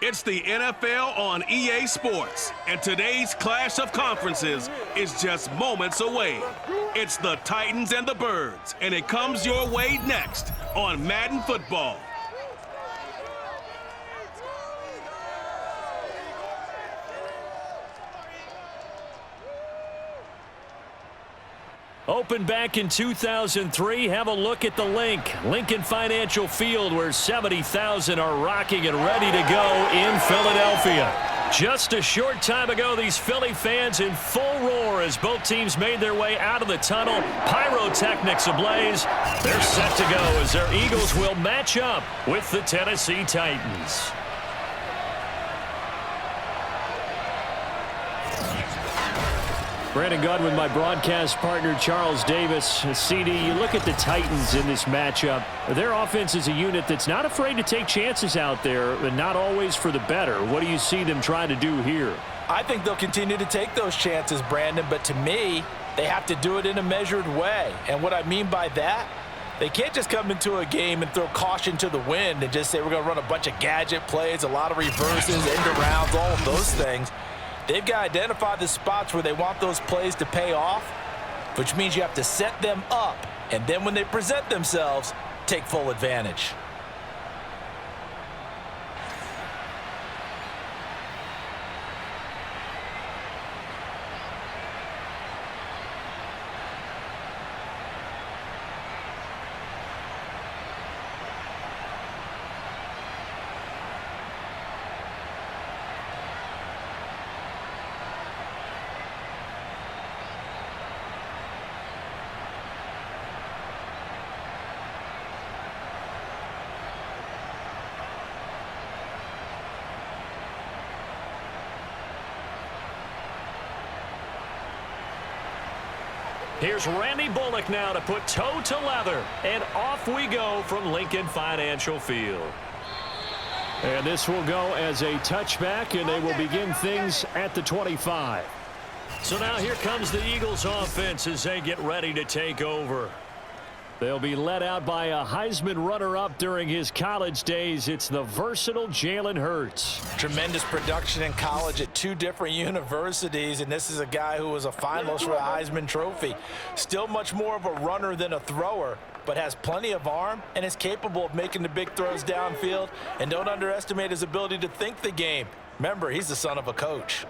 It's the NFL on EA Sports, and today's clash of conferences is just moments away. It's the Titans and the Birds, and it comes your way next on Madden Football. Opened back in 2003, have a look at the Lincoln Financial Field, where 70,000 are rocking and ready to go in Philadelphia. Just a short time ago, these Philly fans in full roar as both teams made their way out of the tunnel. Pyrotechnics ablaze. They're set to go as their Eagles will match up with the Tennessee Titans. Brandon Godwin, my broadcast partner, Charles Davis. CD, you look at the Titans in this matchup. Their offense is a unit that's not afraid to take chances out there, but not always for the better. What do you see them trying to do here? I think they'll continue to take those chances, Brandon, but to me, they have to do it in a measured way. And what I mean by that, they can't just come into a game and throw caution to the wind and just say we're going to run a bunch of gadget plays, a lot of reverses, end arounds, all of those things. They've got to identify the spots where they want those plays to pay off, which means you have to set them up, and then when they present themselves, take full advantage. Here's Randy Bullock now to put toe to leather. And off we go from Lincoln Financial Field. And this will go as a touchback, and they will begin things at the 25. So now here comes the Eagles offense as they get ready to take over. They'll be led out by a Heisman runner-up during his college days. It's the versatile Jalen Hurts. Tremendous production in college at two different universities, and this is a guy who was a finalist for the Heisman Trophy. Still much more of a runner than a thrower, but has plenty of arm and is capable of making the big throws downfield. And don't underestimate his ability to think the game. Remember, he's the son of a coach.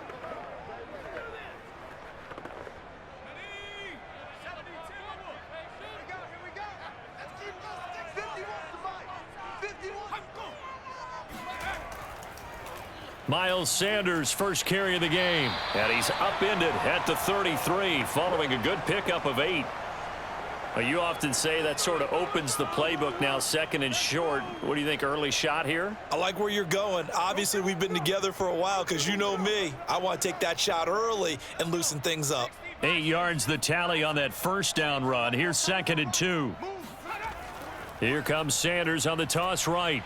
Miles Sanders, first carry of the game. And he's upended at the 33 following a good pickup of 8. Well, you often say that sort of opens the playbook now, second and short. What do you think, early shot here? I like where you're going. Obviously, we've been together for a while because you know me. I want to take that shot early and loosen things up. 8 yards the tally on that first down run. Here's 2nd and 2. Here comes Sanders on the toss right.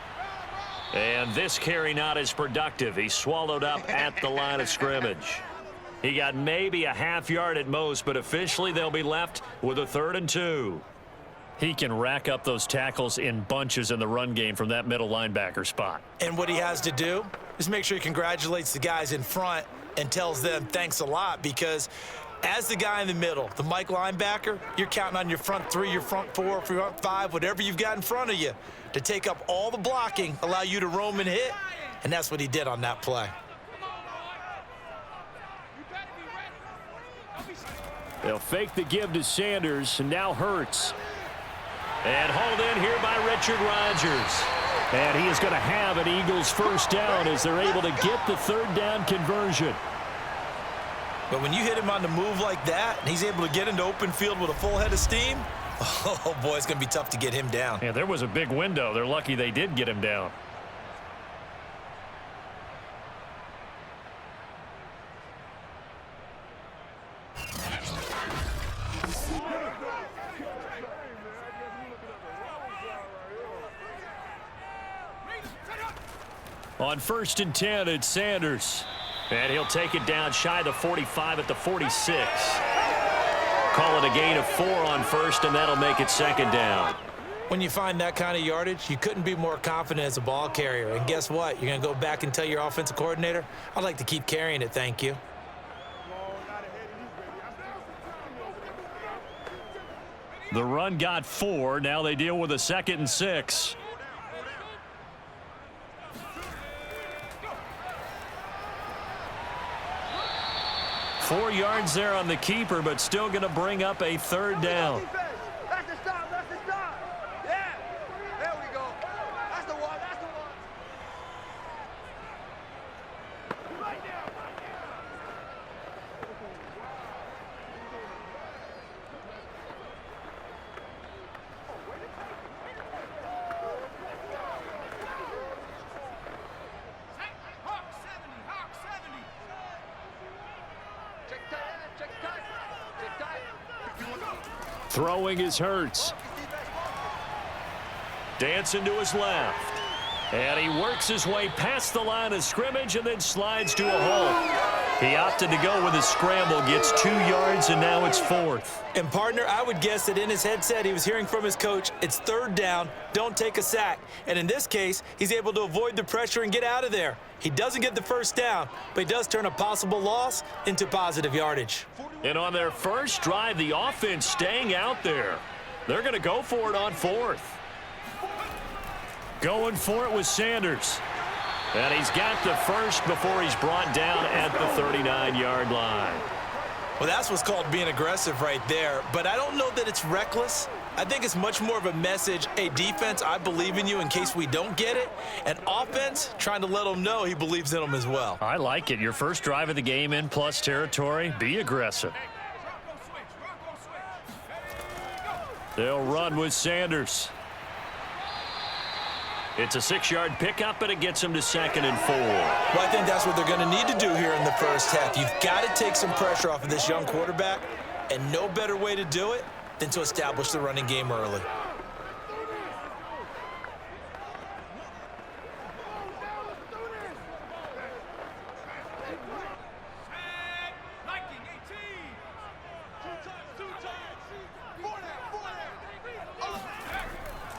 And this carry not as productive. He swallowed up at the line of scrimmage. He got maybe a half yard at most, but officially they'll be left with a 3rd and 2. He can rack up those tackles in bunches in the run game from that middle linebacker spot. And what he has to do is make sure he congratulates the guys in front and tells them thanks a lot, because as the guy in the middle, the Mike linebacker, you're counting on your front 3, your front 4, front 5, whatever you've got in front of you to take up all the blocking, allow you to roam and hit, and that's what he did on that play. They'll fake the give to Sanders, and now Hurts. And hauled in here by Richard Rodgers. And he is going to have an Eagles first down as they're able to get the 3rd down conversion. But when you hit him on the move like that, and he's able to get into open field with a full head of steam, oh boy, it's going to be tough to get him down. Yeah, there was a big window. They're lucky they did get him down. On 1st and 10, it's Sanders. And he'll take it down shy of the 45 at the 46. Call it a gain of 4 on 1st, and that'll make it 2nd down. When you find that kind of yardage, you couldn't be more confident as a ball carrier. And guess what? You're going to go back and tell your offensive coordinator, I'd like to keep carrying it, thank you. The run got 4. Now they deal with a 2nd and 6. Four yards there on the keeper, but still going to bring up a 3rd down. That's the stop. That's the stop. Yeah. There we go. That's the one. That's the one. Right now. Hawk 70. Hawk 70. Check tight. Check tight. Check tight. Throwing is Hurts. Dancing to his left. And he works his way past the line of scrimmage and then slides to a halt. He opted to go with a scramble, gets 2 yards, and now it's 4th. And, partner, I would guess that in his headset he was hearing from his coach, it's 3rd down, don't take a sack. And in this case, he's able to avoid the pressure and get out of there. He doesn't get the 1st down, but he does turn a possible loss into positive yardage. And on their first drive, the offense staying out there. They're going to go for it on 4th. Going for it with Sanders. And he's got the first before he's brought down at the 39-yard line. Well, that's what's called being aggressive right there. But I don't know that it's reckless. I think it's much more of a message, hey, defense, I believe in you in case we don't get it. And offense, trying to let him know he believes in them as well. I like it. Your first drive of the game in plus territory, be aggressive. They'll run with Sanders. It's a 6-yard pickup, but it gets them to 2nd and 4. Well, I think that's what they're going to need to do here in the first half. You've got to take some pressure off of this young quarterback, and no better way to do it than to establish the running game early.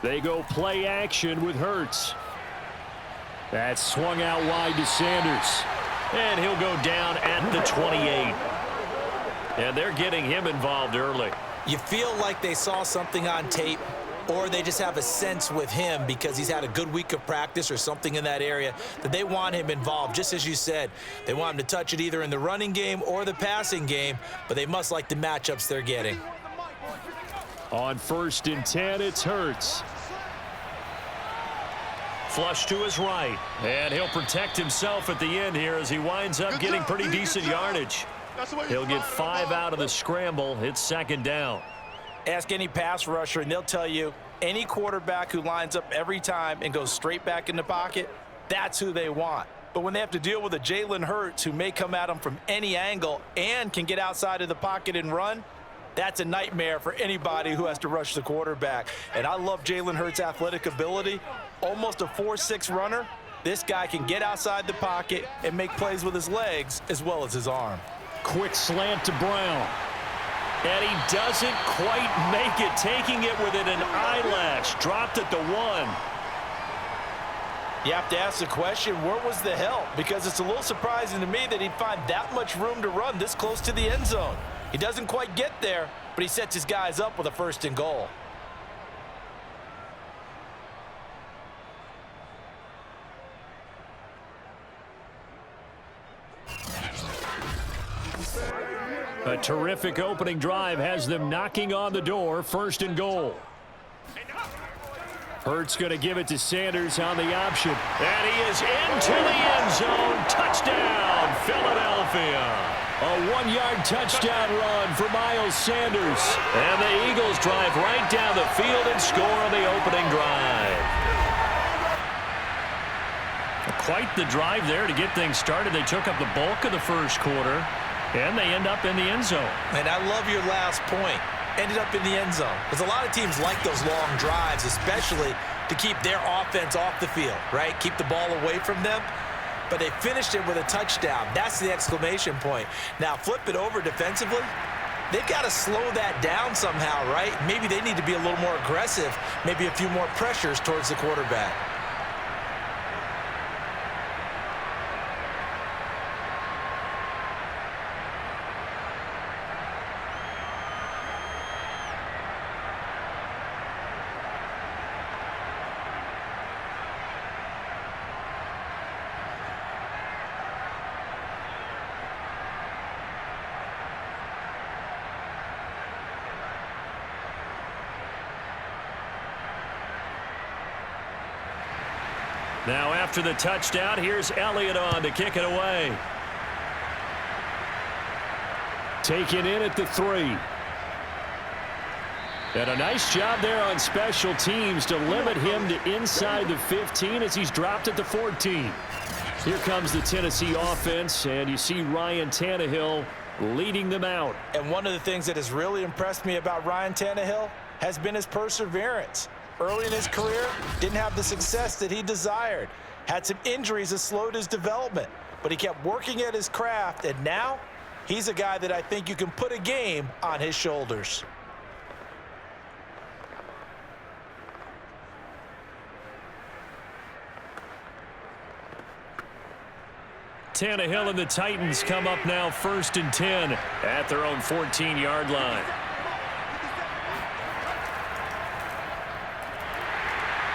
They go play action with Hurts. That's swung out wide to Sanders. And he'll go down at the 28. And they're getting him involved early. You feel like they saw something on tape, or they just have a sense with him because he's had a good week of practice or something in that area that they want him involved. Just as you said, they want him to touch it either in the running game or the passing game, but they must like the matchups they're getting. On 1st and 10, it's Hurts. Flush to his right. And he'll protect himself at the end here as he winds up getting pretty decent yardage. He'll get 5 out of the scramble. It's 2nd down. Ask any pass rusher, and they'll tell you any quarterback who lines up every time and goes straight back in the pocket, that's who they want. But when they have to deal with a Jalen Hurts who may come at them from any angle and can get outside of the pocket and run, that's a nightmare for anybody who has to rush the quarterback. And I love Jalen Hurts' athletic ability. Almost a 4.6 runner. This guy can get outside the pocket and make plays with his legs as well as his arm. Quick slant to Brown. And he doesn't quite make it, taking it within an eyelash. Dropped at the 1. You have to ask the question, where was the help? Because it's a little surprising to me that he'd find that much room to run this close to the end zone. He doesn't quite get there, but he sets his guys up with a 1st and goal. A terrific opening drive has them knocking on the door. 1st and goal. Hurts going to give it to Sanders on the option. And he is into the end zone. Touchdown, Philadelphia. A 1-yard touchdown run for Miles Sanders. And the Eagles drive right down the field and score on the opening drive. Quite the drive there to get things started. They took up the bulk of the first quarter. And they end up in the end zone. And I love your last point. Ended up in the end zone. Because a lot of teams like those long drives, especially to keep their offense off the field, right? Keep the ball away from them. But they finished it with a touchdown. That's the exclamation point. Now, flip it over defensively. they've got to slow that down somehow, right? Maybe they need to be a little more aggressive, maybe a few more pressures towards the quarterback. Now after the touchdown, here's Elliott on to kick it away. Taken in at the 3. And a nice job there on special teams to limit him to inside the 15 as he's dropped at the 14. Here comes the Tennessee offense, and you see Ryan Tannehill leading them out. And one of the things that has really impressed me about Ryan Tannehill has been his perseverance. Early in his career, didn't have the success that he desired. Had some injuries that slowed his development. But he kept working at his craft, and now he's a guy that I think you can put a game on his shoulders. Tannehill and the Titans come up now 1st and 10 at their own 14-yard line.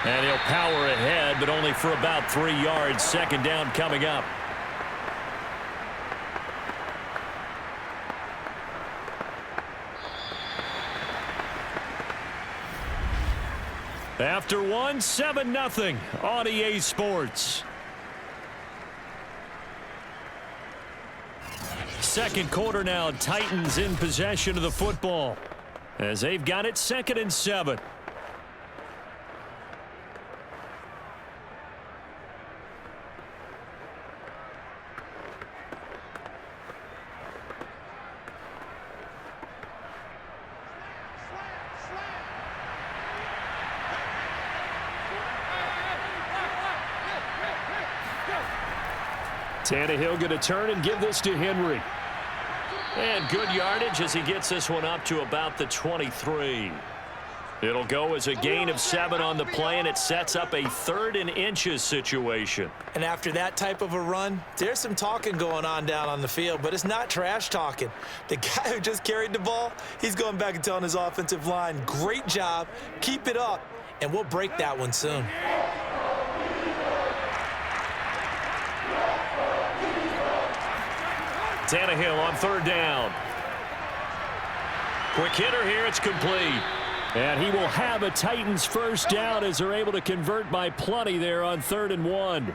And he'll power ahead, but only for about 3 yards. 2nd down coming up. After 1, 7-0 on EA Sports. Second quarter now, Titans in possession of the football as they've got it 2nd and 7. Tannehill going to turn and give this to Henry. And good yardage as he gets this one up to about the 23. It'll go as a gain of 7 on the play, and it sets up a 3rd and inches situation. And after that type of a run, there's some talking going on down on the field, but it's not trash talking. The guy who just carried the ball, he's going back and telling his offensive line, great job, keep it up, and we'll break that one soon. Tannehill on 3rd down. Quick hitter here, it's complete. And he will have a Titans 1st down as they're able to convert by plenty there on 3rd and 1.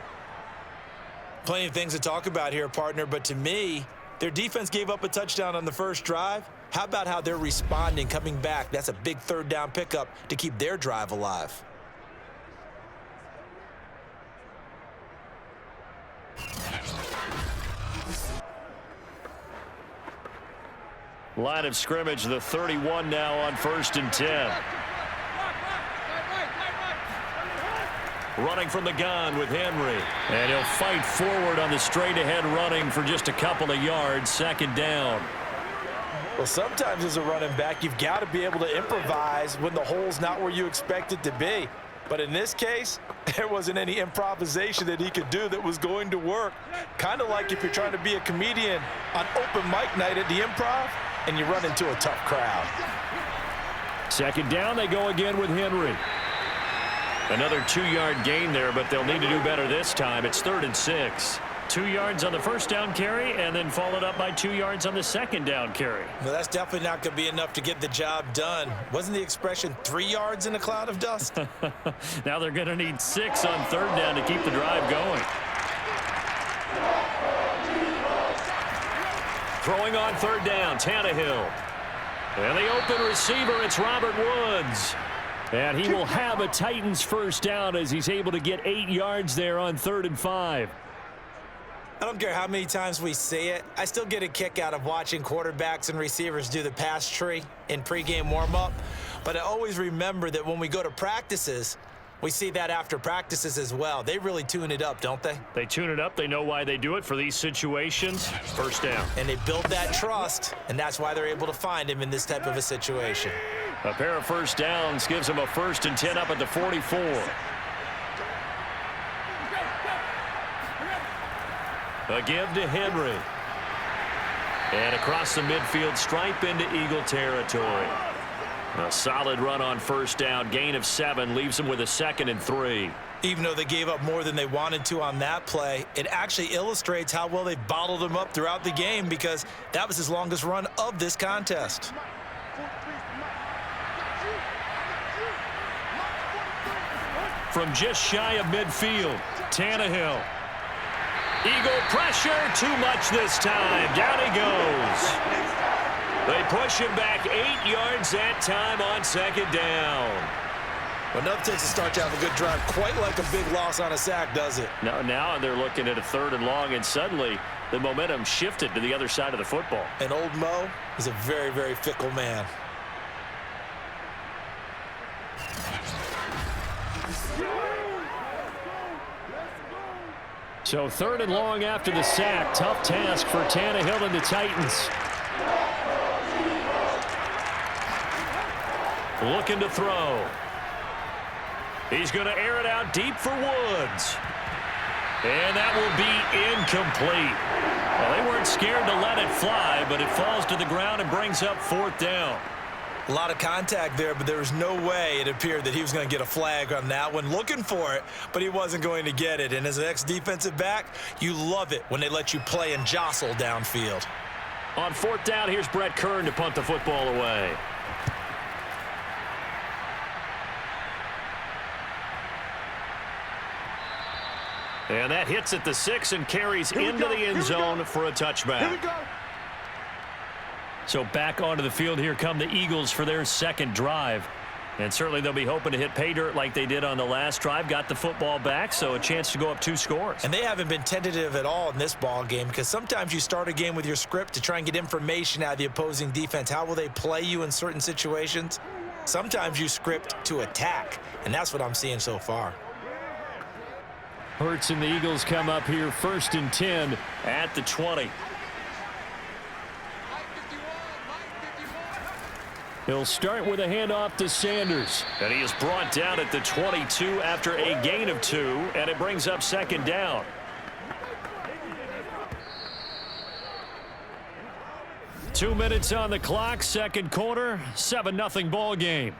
Plenty of things to talk about here, partner, but to me, their defense gave up a touchdown on the first drive. How about how they're responding, coming back? That's a big 3rd down pickup to keep their drive alive. Line of scrimmage, the 31 now on 1st and 10. Running from the gun with Henry. And he'll fight forward on the straight-ahead running for just a couple of yards. 2nd down. Well, sometimes as a running back, you've got to be able to improvise when the hole's not where you expect it to be. But in this case, there wasn't any improvisation that he could do that was going to work. Kind of like if you're trying to be a comedian on open mic night at the Improv and you run into a tough crowd. 2nd down, they go again with Henry. Another 2-yard gain there, but they'll need to do better this time. It's 3rd and 6. 2 yards on the 1st down carry, and then followed up by 2 yards on the 2nd down carry. Well, that's definitely not going to be enough to get the job done. Wasn't the expression 3 yards in a cloud of dust? Now they're going to need 6 on 3rd down to keep the drive going. Throwing on 3rd down, Tannehill. And the open receiver, it's Robert Woods. And he will have a Titans 1st down as he's able to get 8 yards there on 3rd and 5. I don't care how many times we say it, I still get a kick out of watching quarterbacks and receivers do the pass tree in pregame warm-up. But I always remember that when we go to practices, We see that after practices as well. They really tune it up, don't they? They tune it up. They know why they do it for these situations. First down. And they build that trust, and that's why they're able to find him in this type of a situation. A pair of first downs gives them a 1st and 10 up at the 44. A give to Henry. And across the midfield stripe into Eagle territory. A solid run on first down. Gain of 7 leaves them with a 2nd and 3. Even though they gave up more than they wanted to on that play, it actually illustrates how well they've bottled him up throughout the game because that was his longest run of this contest. From just shy of midfield, Tannehill. Eagle pressure, too much this time. Down he goes. They push him back 8 yards that time on 2nd down. Well, nothing takes a start to have a good drive, quite like a big loss on a sack, does it? Now they're looking at a 3rd and long, and suddenly the momentum shifted to the other side of the football. And old Mo is a very, very fickle man. So 3rd and long after the sack. Tough task for Tannehill and the Titans. Looking to throw. He's going to air it out deep for Woods. And that will be incomplete. Well, they weren't scared to let it fly, but it falls to the ground and brings up 4th down. A lot of contact there, but there was no way it appeared that he was going to get a flag on that one. Looking for it, but he wasn't going to get it. And as an ex-defensive back, you love it when they let you play and jostle downfield. On 4th down, here's Brett Kern to punt the football away. And that hits at the 6 and carries into the end zone for a touchback. So back onto the field here come the Eagles for their 2nd drive. And certainly they'll be hoping to hit pay dirt like they did on the last drive. Got the football back, so a chance to go up 2 scores. And they haven't been tentative at all in this ball game because sometimes you start a game with your script to try and get information out of the opposing defense. How will they play you in certain situations? Sometimes you script to attack, and that's what I'm seeing so far. Hurts and the Eagles come up here 1st and 10 at the 20. He'll start with a handoff to Sanders. And he is brought down at the 22 after a gain of 2, and it brings up 2nd down. Two minutes on the clock, 2nd quarter, 7-0 ball game.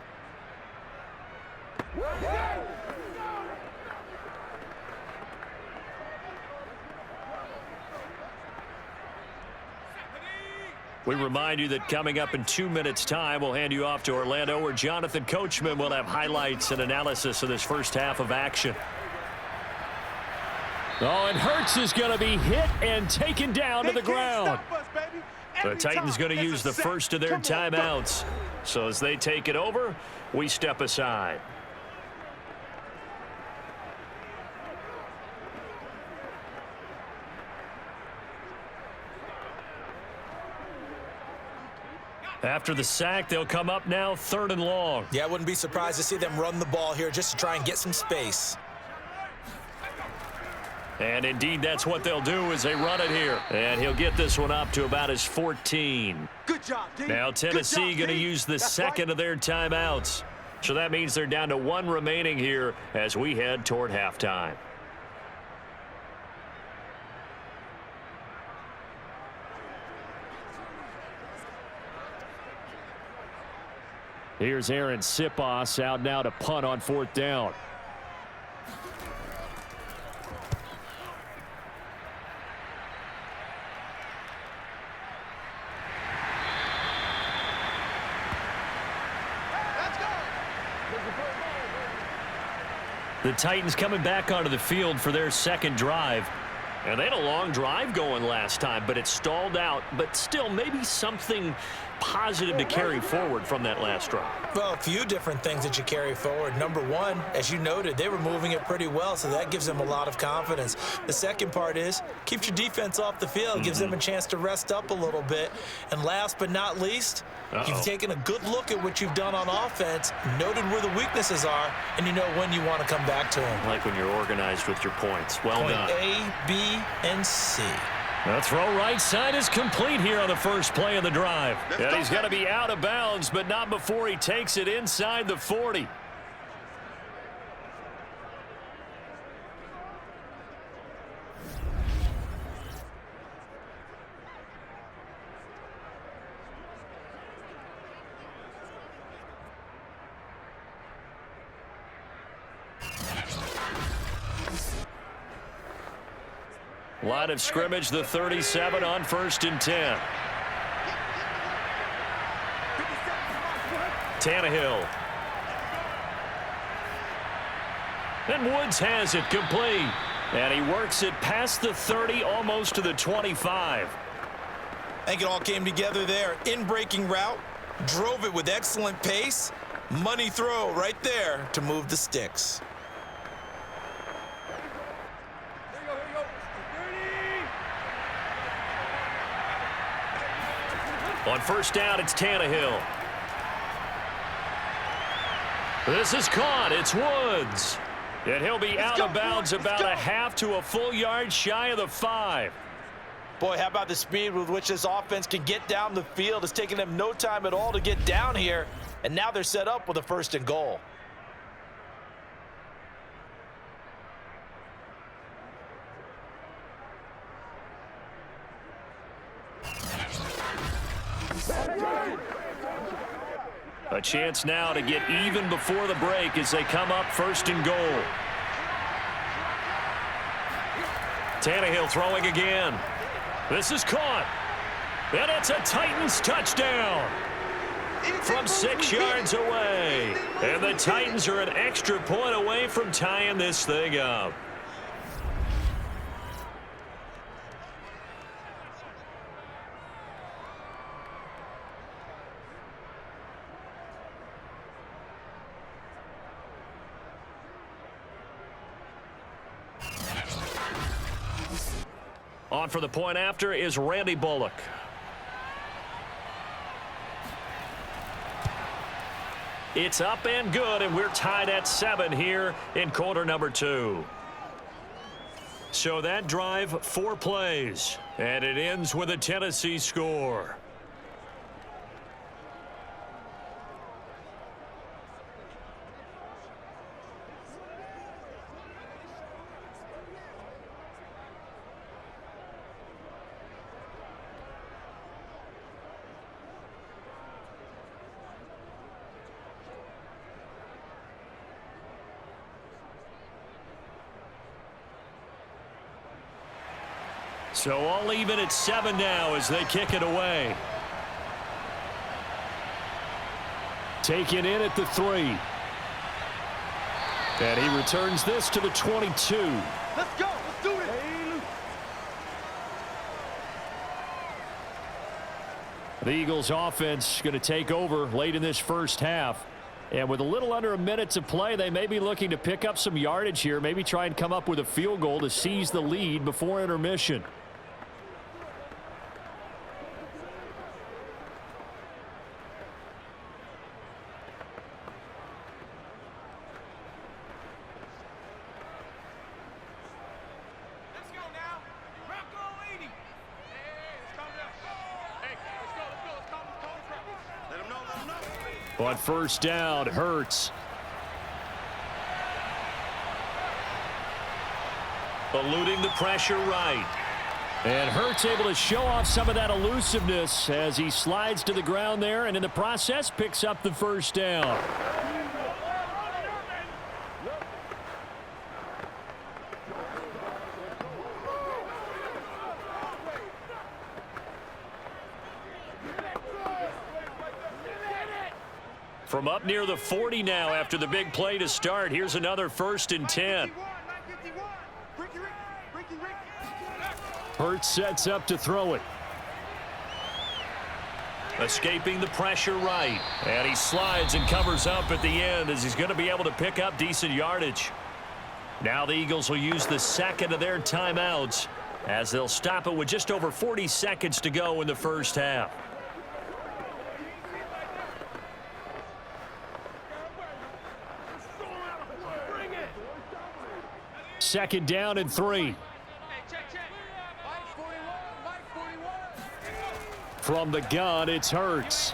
We remind you that coming up in 2 minutes' time, we'll hand you off to Orlando, where Jonathan Coachman will have highlights and analysis of this first half of action. Oh, and Hurts is going to be hit and taken down to the ground. The Titans going to use the first of their timeouts. So as they take it over, we step aside. After the sack, they'll come up now 3rd and long. Yeah, I wouldn't be surprised to see them run the ball here just to try and get some space. And indeed, that's what they'll do as they run it here. And he'll get this one up to about his 14. Good job, D. Now Tennessee going to use the second of their timeouts. So that means they're down to 1 remaining here as we head toward halftime. Here's Aaron Sipos out now to punt on 4th down. The Titans coming back onto the field for their 2nd drive. And they had a long drive going last time, but it stalled out. But still, maybe something positive to carry forward from that last drive? Well, a few different things that you carry forward. Number one, as you noted, they were moving it pretty well, so that gives them a lot of confidence. The second part is keeps your defense off the field, gives them a chance to rest up a little bit. And last but not least, you've taken a good look at what you've done on offense, noted where the weaknesses are, and you know when you want to come back to them. Like when you're organized with your points. Well done. Point A, B, and C. The throw right side is complete here on the first play of the drive. And he's going to be out of bounds, but not before he takes it inside the 40. Line of scrimmage, the 37 on 1st and 10. Tannehill. And Woods has it complete. And he works it past the 30, almost to the 25. I think it all came together there. In-breaking route, drove it with excellent pace. Money throw right there to move the sticks. On 1st down, it's Tannehill. This is caught. It's Woods. And he'll be out of bounds about a half to a full yard shy of the 5. Boy, how about the speed with which this offense can get down the field? It's taken them no time at all to get down here, and now they're set up with a 1st and goal. A chance now to get even before the break as they come up 1st and goal. Tannehill throwing again. This is caught. And it's a Titans touchdown from 6 yards away. And the Titans are an extra point away from tying this thing up. On for the point after is Randy Bullock. It's up and good, and we're tied at 7 here in quarter number 2. So that drive, 4 plays, and it ends with a Tennessee score. So all even at 7 now as they kick it away. Taken in at the 3. And he returns this to the 22. Let's go. Let's do it. The Eagles offense going to take over late in this first half. And with a little under a minute to play, they may be looking to pick up some yardage here, maybe try and come up with a field goal to seize the lead before intermission. On 1st down, Hurts. Eluding the pressure right. And Hurts able to show off some of that elusiveness as he slides to the ground there, and in the process picks up the 1st down. From up near the 40 now after the big play to start. Here's another 1st and 10. Hurts sets up to throw it. Escaping the pressure right. And he slides and covers up at the end as he's going to be able to pick up decent yardage. Now the Eagles will use the second of their timeouts as they'll stop it with just over 40 seconds to go in the first half. Second down and 3. From the gun, it's Hurts.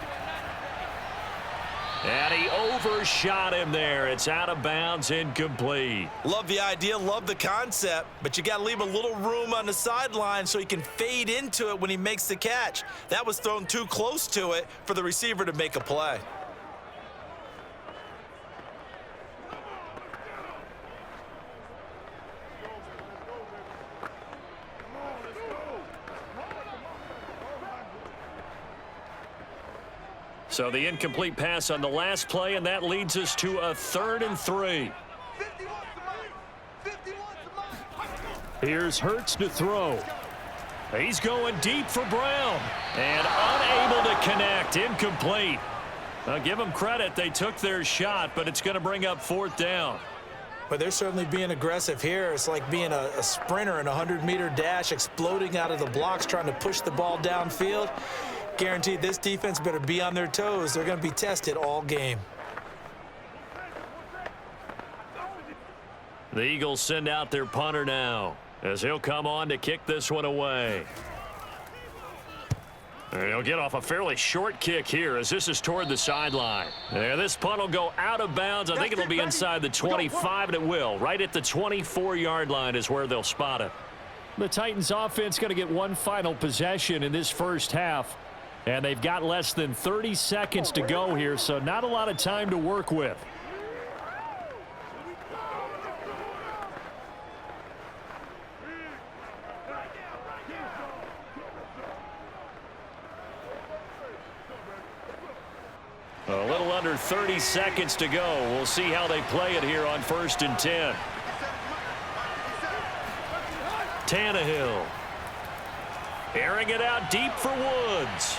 And he overshot him there. It's out of bounds, incomplete. Love the idea, love the concept, but you got to leave a little room on the sideline so he can fade into it when he makes the catch. That was thrown too close to it for the receiver to make a play. So the incomplete pass on the last play, and that leads us to a 3rd and 3. Here's Hurts to throw. He's going deep for Brown. And unable to connect. Incomplete. I'll give them credit. They took their shot, but it's going to bring up 4th down. But they're certainly being aggressive here. It's like being a sprinter in a 100-meter dash, exploding out of the blocks, trying to push the ball downfield. Guaranteed this defense better be on their toes. They're going to be tested all game. The Eagles send out their punter now as he'll come on to kick this one away. And he'll get off a fairly short kick here as this is toward the sideline. And this punt will go out of bounds. I think it'll be inside the 25, and it will. Right at the 24-yard line is where they'll spot it. The Titans offense going to get one final possession in this first half. And they've got less than 30 seconds to go here, so not a lot of time to work with. A little under 30 seconds to go. We'll see how they play it here on 1st and 10. Tannehill. Airing it out deep for Woods.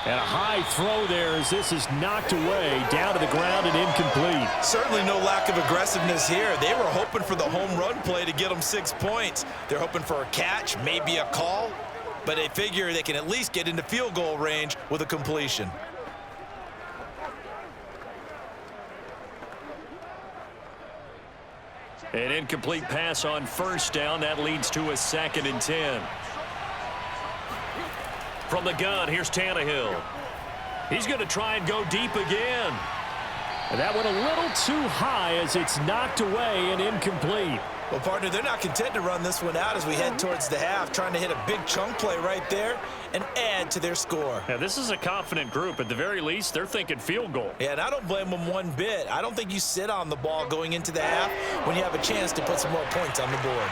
And a high throw there as this is knocked away, down to the ground and incomplete. Certainly no lack of aggressiveness here. They were hoping for the home run play to get them 6 points. They're hoping for a catch, maybe a call, but they figure they can at least get into field goal range with a completion. An incomplete pass on 1st down. That leads to a 2nd and 10. From the gun, here's Tannehill. He's going to try and go deep again. And that went a little too high as it's knocked away and incomplete. Well, partner, they're not content to run this one out as we head towards the half, trying to hit a big chunk play right there and add to their score. Now, this is a confident group. At the very least, they're thinking field goal. Yeah, and I don't blame them one bit. I don't think you sit on the ball going into the half when you have a chance to put some more points on the board.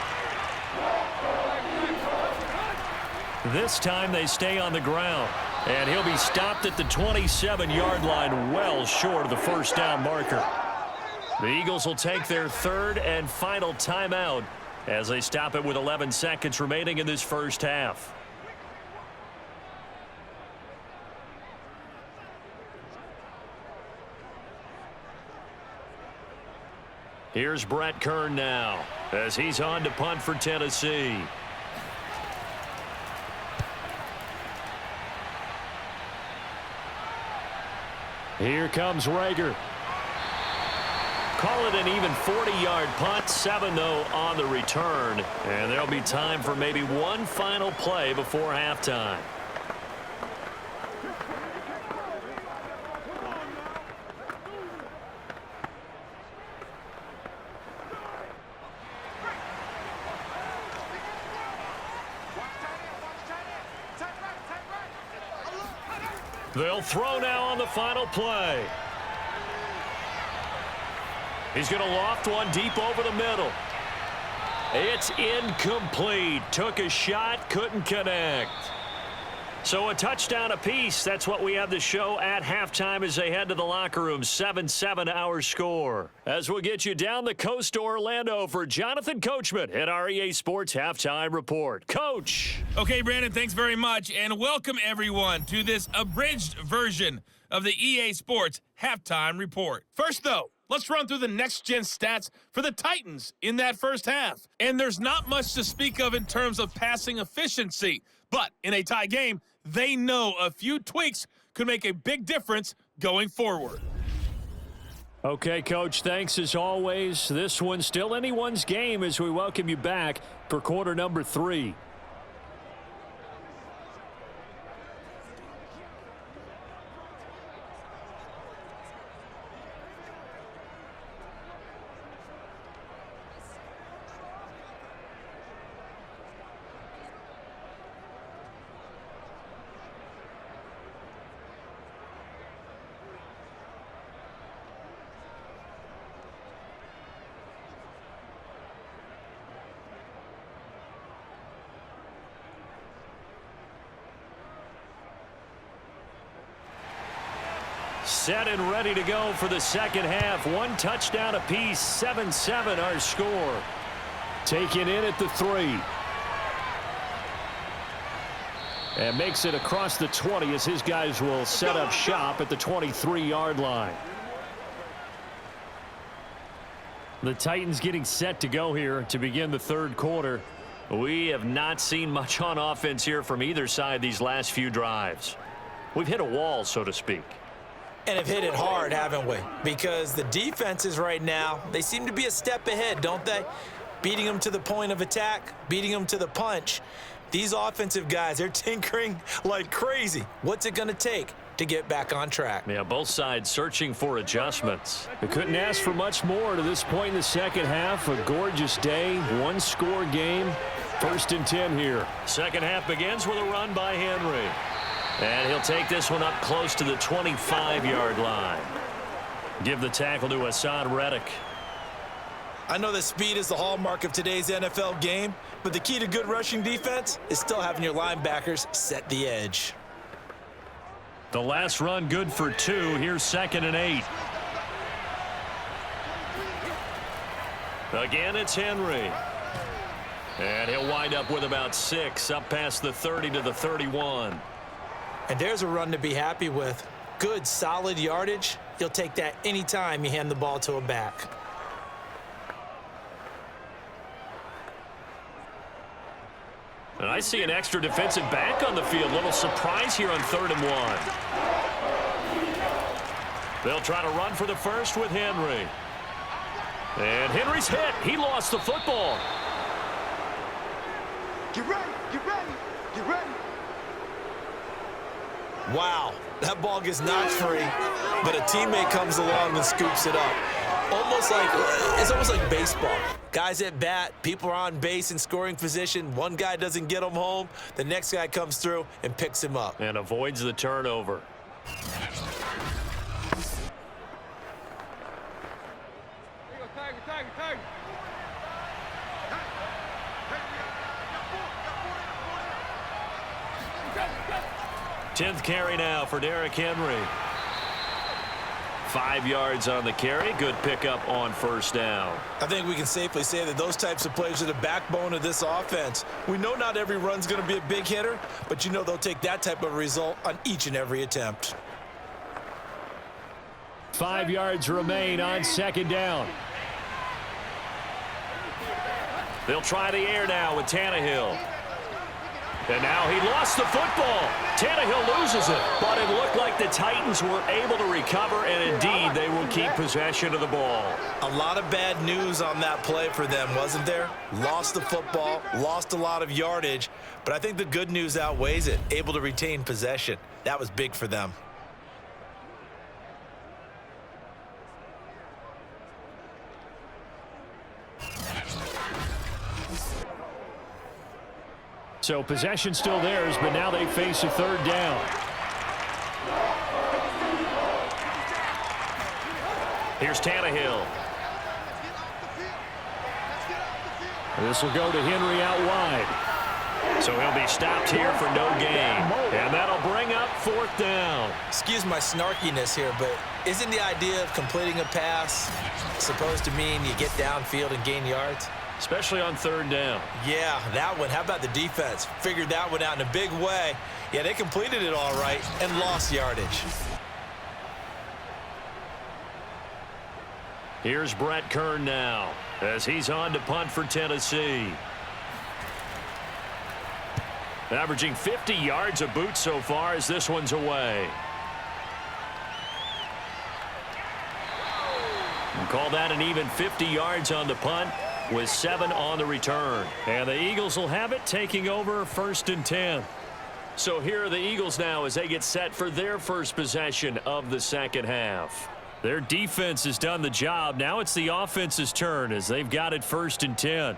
This time they stay on the ground. And he'll be stopped at the 27-yard line, well short of the 1st down marker. The Eagles will take their 3rd and final timeout as they stop it with 11 seconds remaining in this first half. Here's Brett Kern now as he's on to punt for Tennessee. Here comes Rager. Call it an even 40-yard punt, 7 though on the return. And there'll be time for maybe one final play before halftime. They'll throw now on the final play. He's going to loft one deep over the middle. It's incomplete. Took a shot, couldn't connect. So a touchdown apiece. That's what we have to show at halftime as they head to the locker room. 7-7 our score. As we'll get you down the coast to Orlando for Jonathan Coachman at our EA Sports Halftime Report. Coach. Okay, Brandon, thanks very much. And welcome, everyone, to this abridged version of the EA Sports Halftime Report. First, though, let's run through the next-gen stats for the Titans in that first half. And there's not much to speak of in terms of passing efficiency. But in a tie game, they know a few tweaks could make a big difference going forward. Okay, Coach, thanks as always. This one's still anyone's game as we welcome you back for quarter number 3. Set and ready to go for the second half. One touchdown apiece, 7-7 our score. Taken in at the 3. And makes it across the 20 as his guys will set up shop at the 23-yard line. The Titans getting set to go here to begin the third quarter. We have not seen much on offense here from either side these last few drives. We've hit a wall, so to speak. And have hit it hard, haven't we? Because the defenses right now, they seem to be a step ahead, don't they? Beating them to the point of attack, beating them to the punch. These offensive guys, they're tinkering like crazy. What's it going to take to get back on track? Yeah, both sides searching for adjustments. They couldn't ask for much more to this point in the second half. A gorgeous day, one-score game. 1st and 10 here. Second half begins with a run by Henry. And he'll take this one up close to the 25-yard line. Give the tackle to Hassan Reddick. I know that speed is the hallmark of today's NFL game, but the key to good rushing defense is still having your linebackers set the edge. The last run good for 2. Here's 2nd and 8. Again, it's Henry. And he'll wind up with about 6, up past the 30 to the 31. And there's a run to be happy with. Good, solid yardage. You'll take that anytime you hand the ball to a back. And I see an extra defensive back on the field. Little surprise here on 3rd and 1. They'll try to run for the first with Henry. And Henry's hit. He lost the football. Get ready, get ready, get ready. Wow, that ball gets knocked free, but a teammate comes along and scoops it up. It's almost like baseball. Guys at bat, people are on base in scoring position. One guy doesn't get him home. The next guy comes through and picks him up. And avoids the turnover. Tiger. 10th carry now for Derrick Henry. 5 yards on the carry. Good pickup on 1st down. I think we can safely say that those types of plays are the backbone of this offense. We know not every run's going to be a big hitter, but you know they'll take that type of result on each and every attempt. 5 yards remain on 2nd down. They'll try the air now with Tannehill. And now he lost the football. Tannehill loses it. But it looked like the Titans were able to recover, and indeed they will keep possession of the ball. A lot of bad news on that play for them, wasn't there? Lost the football, lost a lot of yardage, but I think the good news outweighs it. Able to retain possession. That was big for them. So possession still theirs, but now they face a 3rd down. Here's Tannehill. This will go to Henry out wide. So he'll be stopped here for no gain. And that'll bring up 4th down. Excuse my snarkiness here, but isn't the idea of completing a pass supposed to mean you get downfield and gain yards? Especially on 3rd down. Yeah, that one. How about the defense? Figured that one out in a big way. Yeah, they completed it all right and lost yardage. Here's Brett Kern now as he's on to punt for Tennessee. Averaging 50 yards a boot so far as this one's away. We'll call that an even 50 yards on the punt with 7 on the return. And the Eagles will have it, taking over 1st and 10. So here are the Eagles now as they get set for their first possession of the second half. Their defense has done the job. Now it's the offense's turn as they've got it 1st and 10.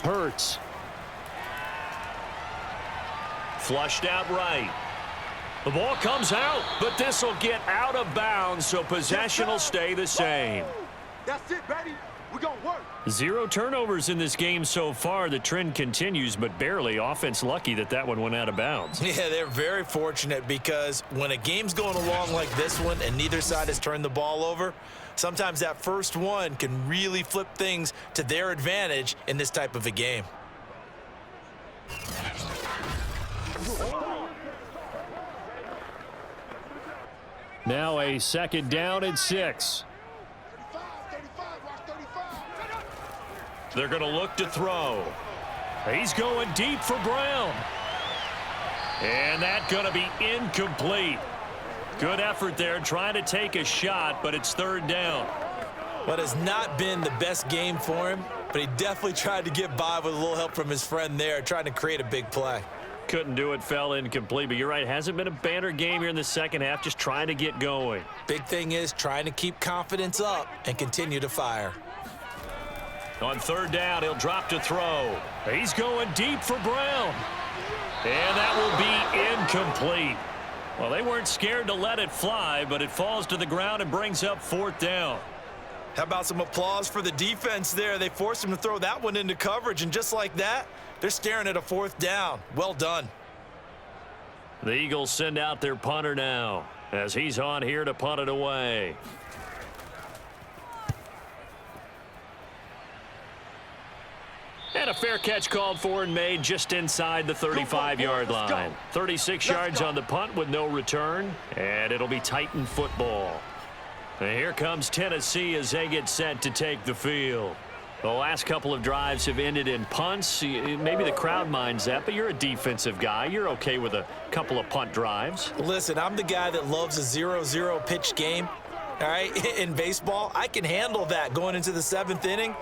Hurts. Flushed out right. The ball comes out, but this will get out of bounds, so possession will stay the same. That's it, baby. We're going to work. 0 turnovers in this game so far. The trend continues, but barely. Offense lucky that one went out of bounds. Yeah, they're very fortunate because when a game's going along like this one and neither side has turned the ball over, sometimes that first one can really flip things to their advantage in this type of a game. Now a 2nd down and 6. They're going to look to throw. He's going deep for Brown. And that's going to be incomplete. Good effort there trying to take a shot, but it's 3rd down. What has not been the best game for him, but he definitely tried to get by with a little help from his friend there, trying to create a big play. Couldn't do it, fell incomplete, but you're right, hasn't been a banner game here in the second half, just trying to get going. Big thing is trying to keep confidence up and continue to fire. On 3rd down, he'll drop to throw. He's going deep for Brown. And that will be incomplete. Well, they weren't scared to let it fly, but it falls to the ground and brings up 4th down. How about some applause for the defense there? They forced him to throw that one into coverage, and just like that, they're staring at a 4th down. Well done. The Eagles send out their punter now as he's on here to punt it away. And a fair catch called for and made just inside the 35-yard line. 36 yards on the punt with no return, and it'll be Titan football. And here comes Tennessee as they get set to take the field. The last couple of drives have ended in punts. Maybe the crowd minds that, but you're a defensive guy. You're okay with a couple of punt drives. Listen, I'm the guy that loves a 0-0 pitch game. All right, in baseball, I can handle that going into the 7th inning.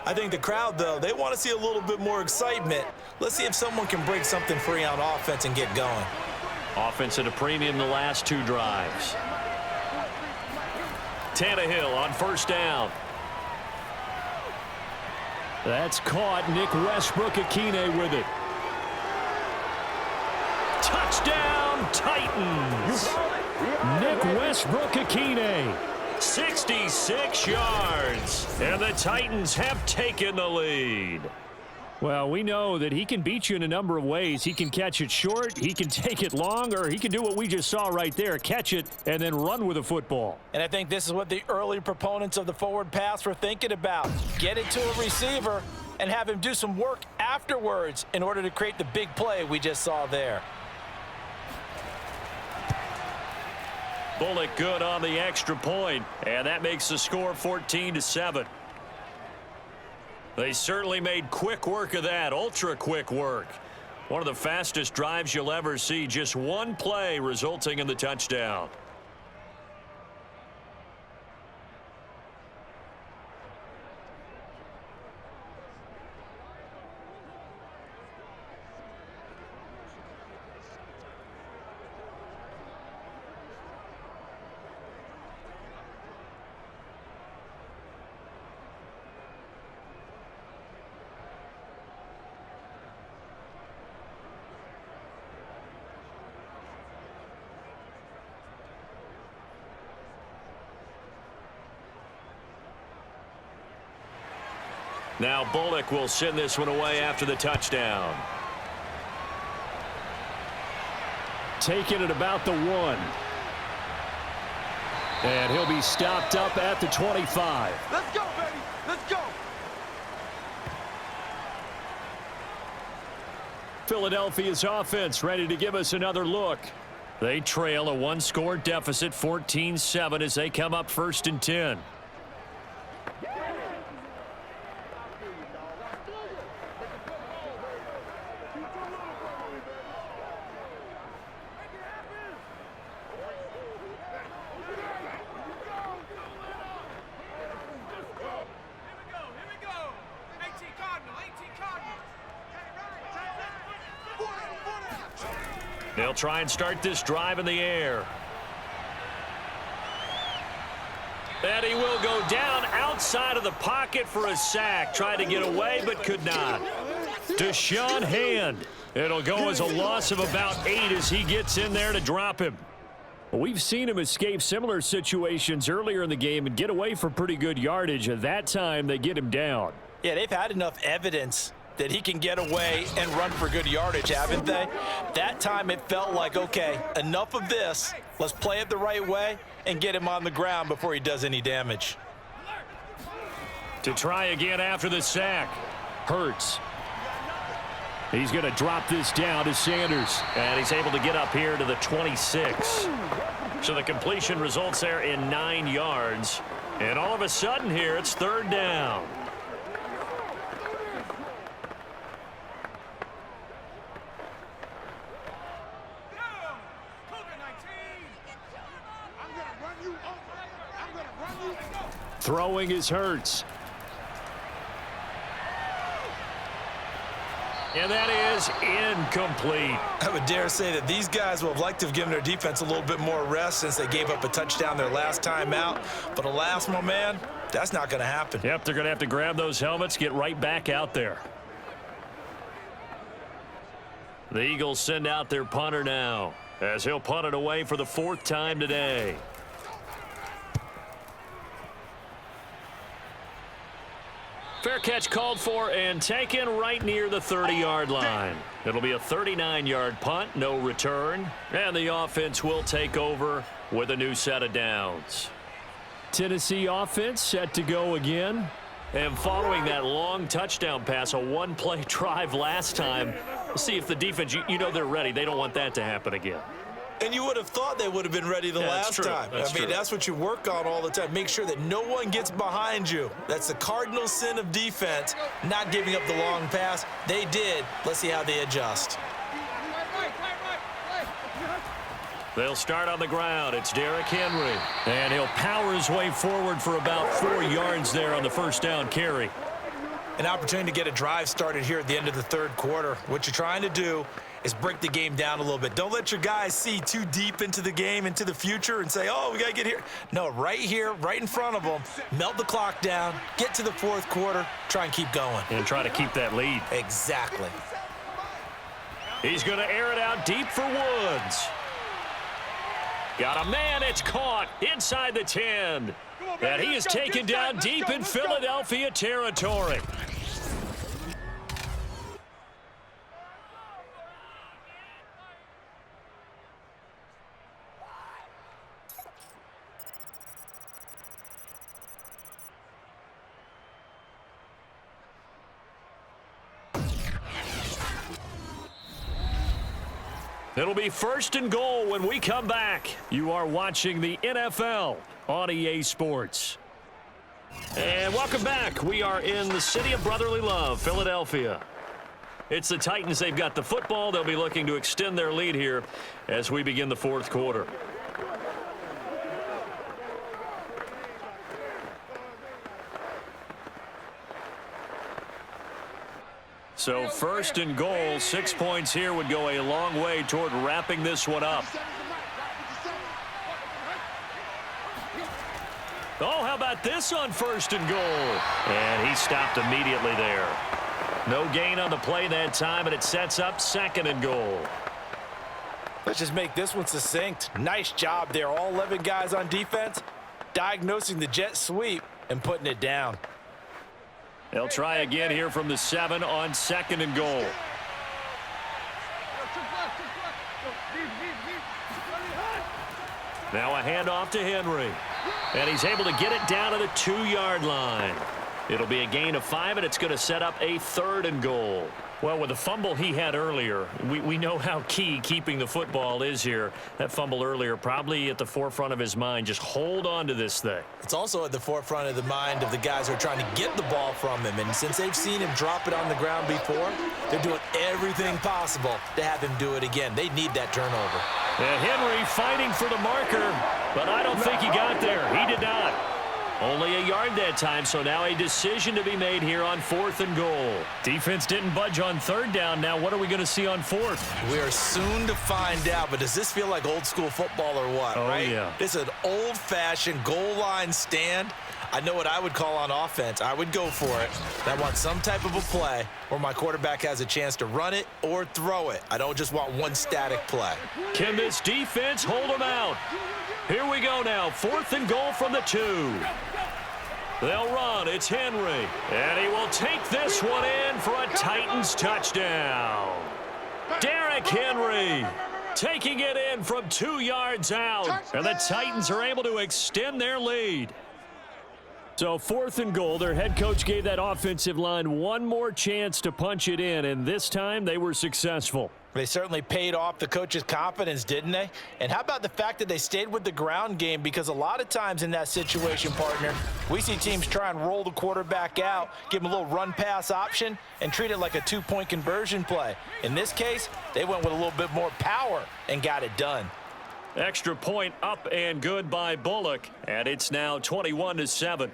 I think the crowd, though, they want to see a little bit more excitement. Let's see if someone can break something free on offense and get going. Offense at a premium the last 2 drives. Tannehill on 1st down. That's caught. Nick Westbrook-Akine with it. Touchdown, Titans. Nick Westbrook-Akine, 66 yards, and the Titans have taken the lead. Well, we know that he can beat you in a number of ways. He can catch it short, he can take it long, or he can do what we just saw right there, catch it and then run with the football. And I think this is what the early proponents of the forward pass were thinking about. Get it to a receiver and have him do some work afterwards in order to create the big play we just saw there. Bullock good on the extra point, and that makes the score 14-7. They certainly made quick work of that, ultra quick work. One of the fastest drives you'll ever see, just one play resulting in the touchdown. Now Bullock will send this one away after the touchdown. Taking it about the 1. And he'll be stopped up at the 25. Let's go, baby. Let's go. Philadelphia's offense ready to give us another look. They trail a one-score deficit, 14-7, as they come up 1st and 10. They'll try and start this drive in the air. And he will go down outside of the pocket for a sack. Tried to get away, but could not. Deshaun Hand. It'll go as a loss of about 8 as he gets in there to drop him. We've seen him escape similar situations earlier in the game and get away for pretty good yardage. At that time, they get him down. Yeah, they've had enough evidence that he can get away and run for good yardage, haven't they? That time it felt like, okay, enough of this. Let's play it the right way and get him on the ground before he does any damage. To try again after the sack. Hurts. He's going to drop this down to Sanders. And he's able to get up here to the 26. So the completion results there in 9 yards. And all of a sudden here, it's 3rd down. Throwing is Hurts. And that is incomplete. I would dare say that these guys will have liked to have given their defense a little bit more rest since they gave up a touchdown their last time out. But alas, my man, that's not going to happen. Yep, they're going to have to grab those helmets, get right back out there. The Eagles send out their punter now, as he'll punt it away for the 4th time today. Fair catch called for and taken right near the 30-yard line. It'll be a 39-yard punt, no return, and the offense will take over with a new set of downs. Tennessee offense set to go again. And following that long touchdown pass, a one-play drive last time, we'll see if the defense, you know they're ready. They don't want that to happen again. And you would have thought they would have been ready the last time. I mean, that's what you work on all the time. Make sure that no one gets behind you. That's the cardinal sin of defense, not giving up the long pass. They did. Let's see how they adjust. They'll start on the ground. It's Derrick Henry. And he'll power his way forward for about 4 yards there on the 1st down carry. An opportunity to get a drive started here at the end of the 3rd quarter. What you're trying to do is break the game down a little bit. Don't let your guys see too deep into the game, into the future, and say, oh, we got to get here. No, right here, right in front of them, melt the clock down, get to the 4th quarter, try and keep going. And try to keep that lead. Exactly. He's going to air it out deep for Woods. Got a man, it's caught inside the 10. And he is taken down deep in Philadelphia territory. It'll be 1st and goal when we come back. You are watching the NFL on EA Sports. And welcome back. We are in the city of brotherly love, Philadelphia. It's the Titans. They've got the football. They'll be looking to extend their lead here as we begin the 4th quarter. So 1st and goal, 6 points here would go a long way toward wrapping this one up. Oh, how about this on 1st and goal? And he stopped immediately there. No gain on the play that time, and it sets up 2nd and goal. Let's just make this one succinct. Nice job there. All 11 guys on defense, diagnosing the jet sweep and putting it down. They'll try again here from the 7 on 2nd and goal. Now a handoff to Henry. And he's able to get it down to the 2-yard line. It'll be a gain of 5, and it's going to set up a 3rd and goal. Well, with the fumble he had earlier, we know how key keeping the football is here. That fumble earlier probably at the forefront of his mind. Just hold on to this thing. It's also at the forefront of the mind of the guys who are trying to get the ball from him. And since they've seen him drop it on the ground before, they're doing everything possible to have him do it again. They need that turnover. And Henry fighting for the marker, but I don't think he got there. He did not. Only a yard that time, so now a decision to be made here on 4th and goal. Defense didn't budge on 3rd down. Now what are we going to see on 4th? We are soon to find out, but does this feel like old school football or what, right? Yeah. This is an old-fashioned goal line stand. I know what I would call on offense. I would go for it. I want some type of a play where my quarterback has a chance to run it or throw it. I don't just want one static play. Can this defense hold them out? Here we go now. 4th and goal from the 2. They'll run. It's Henry. And he will take this one in for a Titans touchdown. Derrick Henry taking it in from 2 yards out. And the Titans are able to extend their lead. So 4th and goal, their head coach gave that offensive line one more chance to punch it in, and this time they were successful. They certainly paid off the coach's confidence, didn't they? And how about the fact that they stayed with the ground game? Because a lot of times in that situation, partner, we see teams try and roll the quarterback out, give him a little run-pass option, and treat it like a 2-point conversion play. In this case, they went with a little bit more power and got it done. Extra point up and good by Bullock, and it's now 21-7.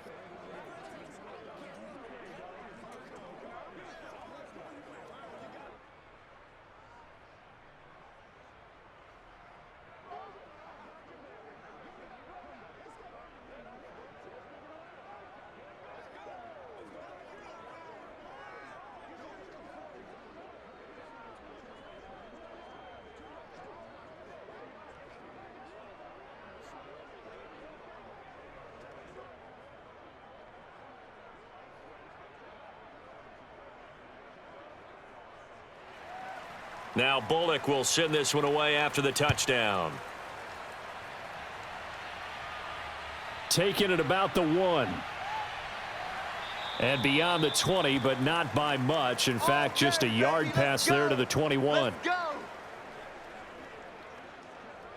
Now Bullock will send this one away after the touchdown. Taking it about the 1. And beyond the 20, but not by much. In fact, just a yard pass there to the 21.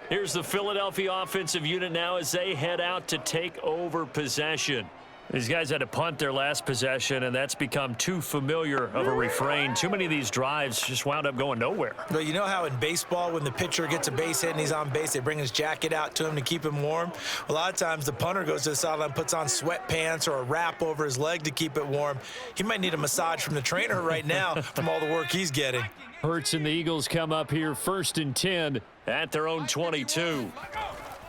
Here's the Philadelphia offensive unit now as they head out to take over possession. These guys had to punt their last possession, and that's become too familiar of a refrain. Too many of these drives just wound up going nowhere. But you know how in baseball, when the pitcher gets a base hit and he's on base, they bring his jacket out to him to keep him warm? A lot of times the punter goes to the sideline, puts on sweatpants or a wrap over his leg to keep it warm. He might need a massage from the trainer right now from all the work he's getting. Hurts and the Eagles come up here 1st and 10 at their own 22.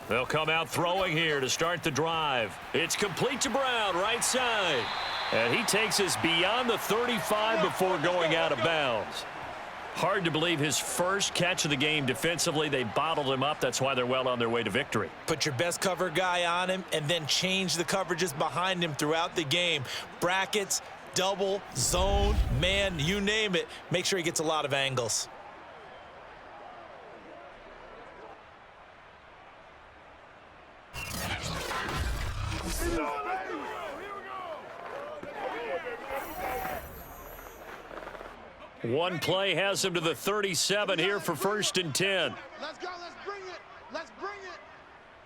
They'll come out throwing here to start the drive. It's complete to Brown, right side. And he takes us beyond the 35 before going out of bounds. Hard to believe his first catch of the game defensively. They bottled him up. That's why they're well on their way to victory. Put your best cover guy on him and then change the coverages behind him throughout the game. Brackets, double, zone, man, you name it. Make sure he gets a lot of angles. One play has him to the 37 here for 1st and 10. Let's go. Let's bring it. Let's bring it.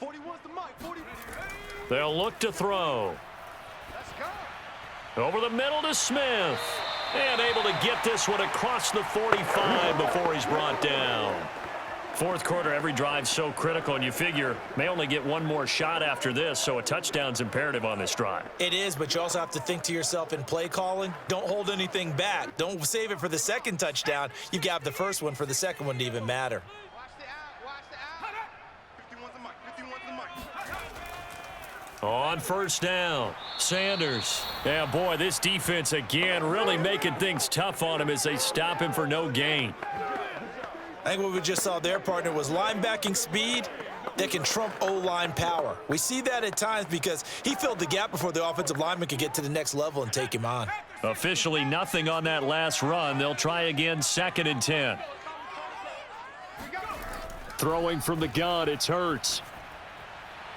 41's the mic. 40. They'll look to throw. Let's go. Over the middle to Smith. And able to get this one across the 45 before he's brought down. 4th quarter, every drive so critical, and you figure may only get one more shot after this, so a touchdown's imperative on this drive. It is, but you also have to think to yourself in play calling, don't hold anything back. Don't save it for the second touchdown. You've got the first one for the second one to even matter. Watch the out. Watch the out. 51's the mic. 51's the mic. On 1st down, Sanders. Yeah, boy, this defense again really making things tough on him as they stop him for no gain. I think what we just saw their partner was linebacking speed that can trump O-line power. We see that at times because he filled the gap before the offensive lineman could get to the next level and take him on. Officially nothing on that last run. They'll try again, 2nd and 10. Throwing from the gun, it's Hurts.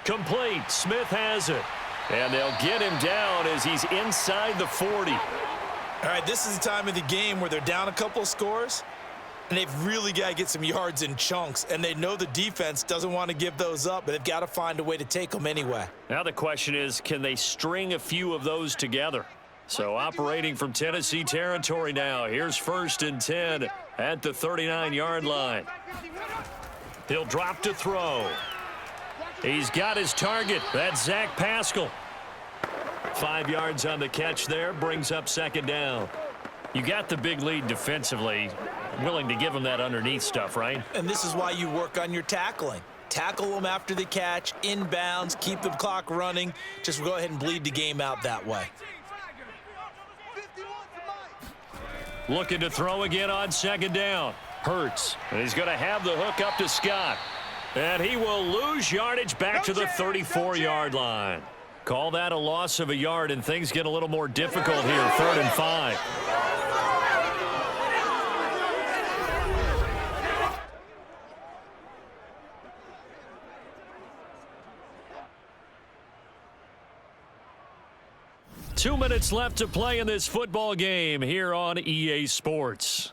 Complete. Smith has it. And they'll get him down as he's inside the 40. All right, this is the time of the game where they're down a couple of scores, and they've really got to get some yards in chunks, and they know the defense doesn't want to give those up, but they've got to find a way to take them anyway. Now the question is, can they string a few of those together? So operating from Tennessee territory now. Here's 1st and 10 at the 39-yard line. He'll drop to throw. He's got his target. That's Zach Pascal. 5 yards on the catch there. Brings up 2nd down. You got the big lead defensively. Willing to give them that underneath stuff, right? And this is why you work on your tackling. Tackle them after the catch, inbounds, keep the clock running. Just go ahead and bleed the game out that way. Looking to throw again on 2nd down. Hurts. And he's going to have the hook up to Scott. And he will lose yardage back to the 34-yard line. Call that a loss of a yard, and things get a little more difficult here. 3rd and 5. Two minutes left to play in this football game here on EA Sports.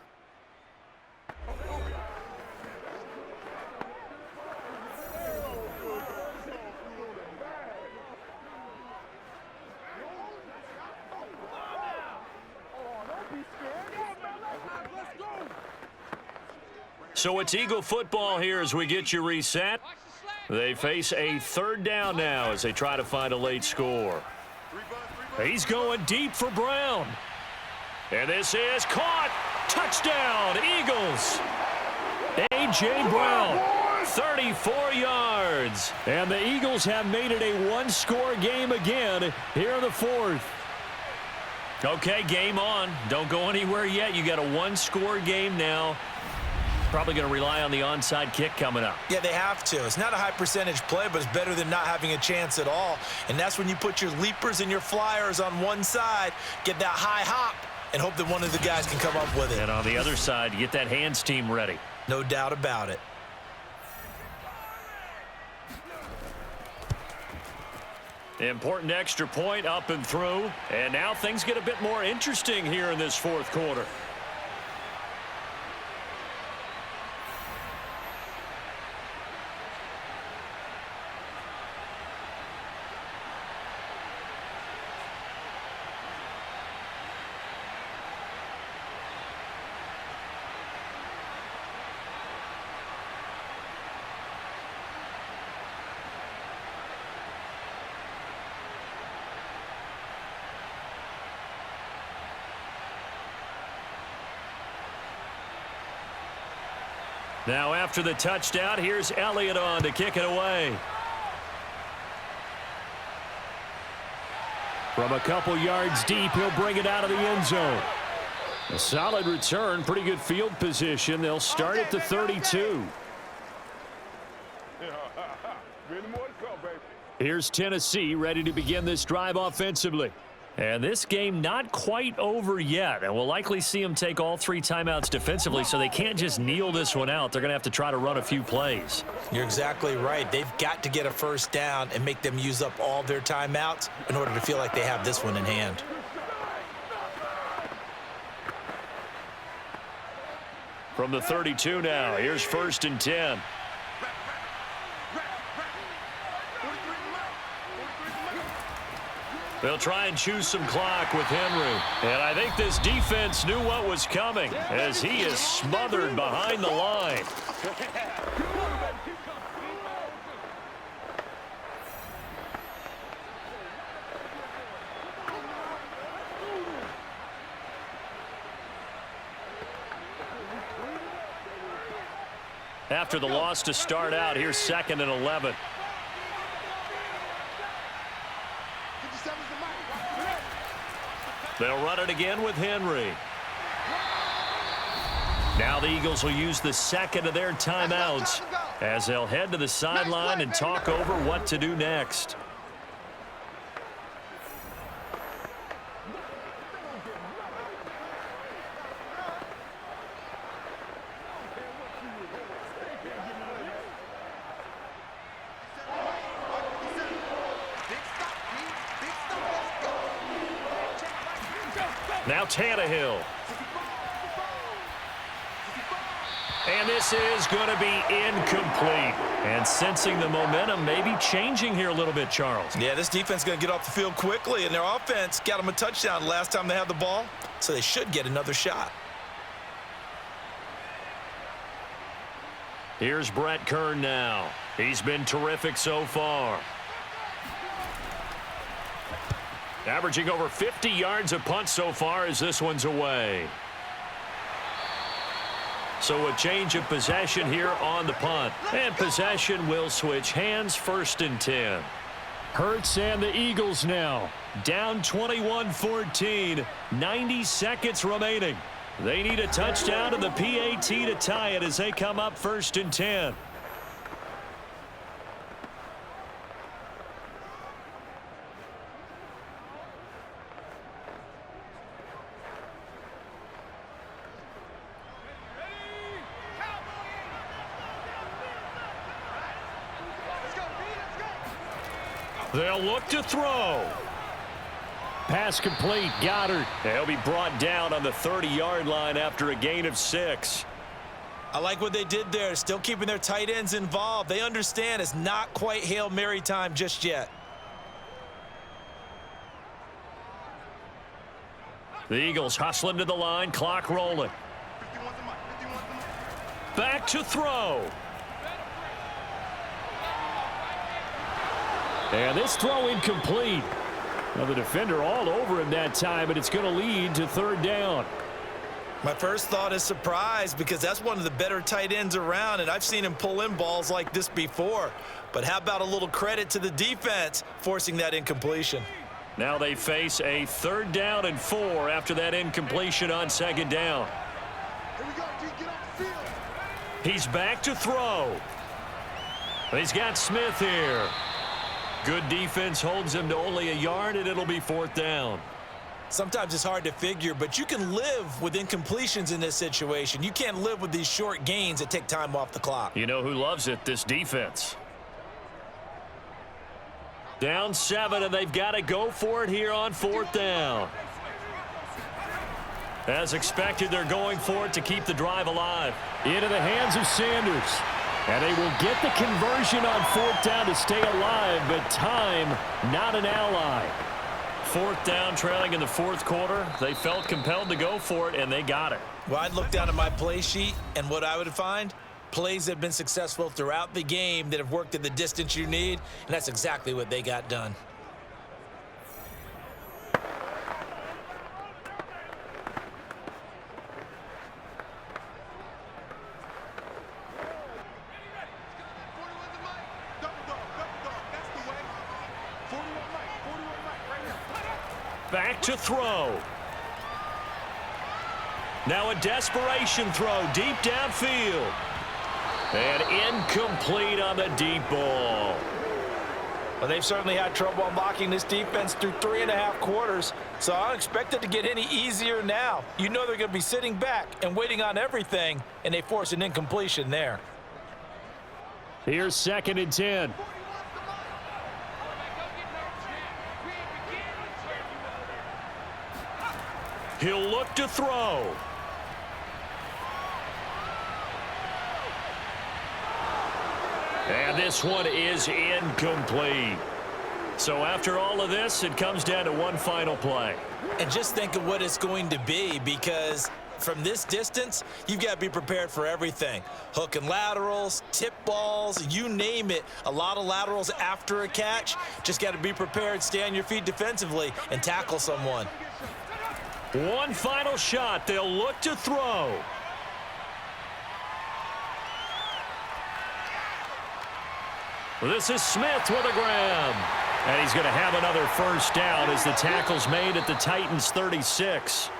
So it's Eagle football here as we get you reset. They face a 3rd down now as they try to find a late score. He's going deep for Brown. And this is caught. Touchdown, Eagles. A.J. Brown, 34 yards. And the Eagles have made it a one-score game again here in the 4th. Okay, game on. Don't go anywhere yet. You got a one-score game now. Probably going to rely on the onside kick coming up. Yeah, they have to. It's not a high percentage play, but it's better than not having a chance at all. And that's when you put your leapers and your flyers on one side, get that high hop, and hope that one of the guys can come up with it. And on the other side, you get that hands team ready. No doubt about it. Important extra point up and through. And now things get a bit more interesting here in this 4th quarter. Now after the touchdown, here's Elliott on to kick it away. From a couple yards deep, he'll bring it out of the end zone. A solid return, pretty good field position. They'll start at the 32. Here's Tennessee ready to begin this drive offensively. And this game not quite over yet. And we'll likely see them take all 3 timeouts defensively, so they can't just kneel this one out. They're going to have to try to run a few plays. You're exactly right. They've got to get a 1st down and make them use up all their timeouts in order to feel like they have this one in hand. From the 32 now, here's 1st and 10. They'll try and choose some clock with Henry. And I think this defense knew what was coming as he is smothered behind the line. After the loss to start out, here's 2nd and 11. They'll run it again with Henry. Now the Eagles will use the 2nd of their timeouts as they'll head to the sideline and talk over what to do next. Now Tannehill. And this is going to be incomplete. And sensing the momentum maybe changing here a little bit, Charles. Yeah, this defense is going to get off the field quickly, and their offense got them a touchdown last time they had the ball, so they should get another shot. Here's Brett Kern now. He's been terrific so far. Averaging over 50 yards a punt so far as this one's away. So a change of possession here on the punt. And possession will switch hands, 1st and 10. Hurts and the Eagles now. Down 21-14. 90 seconds remaining. They need a touchdown and the PAT to tie it as they come up 1st and 10. They'll look to throw. Pass complete. Goddard. They'll be brought down on the 30-yard line after a gain of 6. I like what they did there, still keeping their tight ends involved. They understand it's not quite Hail Mary time just yet. The Eagles hustling to the line, clock rolling. Back to throw. And this throw incomplete. Now the defender all over him that time, but it's going to lead to 3rd down. My first thought is surprise because that's one of the better tight ends around, and I've seen him pull in balls like this before. But how about a little credit to the defense forcing that incompletion? Now they face a 3rd down and 4 after that incompletion on 2nd down. Here we go, G, get off the field. He's back to throw. He's got Smith here. Good defense holds him to only a yard, and it'll be 4th down. Sometimes it's hard to figure, but you can live with incompletions in this situation. You can't live with these short gains that take time off the clock. You know who loves it? This defense. Down 7, and they've got to go for it here on 4th down. As expected, they're going for it to keep the drive alive. Into the hands of Sanders. And they will get the conversion on 4th down to stay alive, but time not an ally. 4th down, trailing in the 4th quarter. They felt compelled to go for it, and they got it. Well, I'd look down at my play sheet, and what I would find, plays that have been successful throughout the game that have worked at the distance you need, and that's exactly what they got done. Back to throw. Now a desperation throw deep downfield. And incomplete on the deep ball. Well, they've certainly had trouble unlocking this defense through 3.5 quarters, so I don't expect it to get any easier now. You know they're going to be sitting back and waiting on everything, and they force an incompletion there. Here's 2nd and 10. He'll look to throw. And this one is incomplete. So after all of this, it comes down to one final play. And just think of what it's going to be, because from this distance, you've got to be prepared for everything. Hook and laterals, tip balls, you name it. A lot of laterals after a catch. Just got to be prepared, stay on your feet defensively, and tackle someone. One final shot. They'll look to throw. This is Smith with a grab. And he's going to have another 1st down as the tackle's made at the Titans' 36.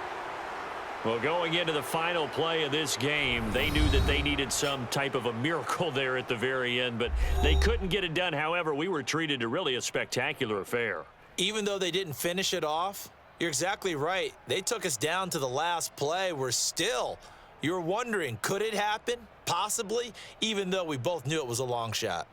Well, going into the final play of this game, they knew that they needed some type of a miracle there at the very end, but they couldn't get it done. However, we were treated to really a spectacular affair. Even though they didn't finish it off, you're exactly right. They took us down to the last play. You're wondering, could it happen? Possibly, even though we both knew it was a long shot.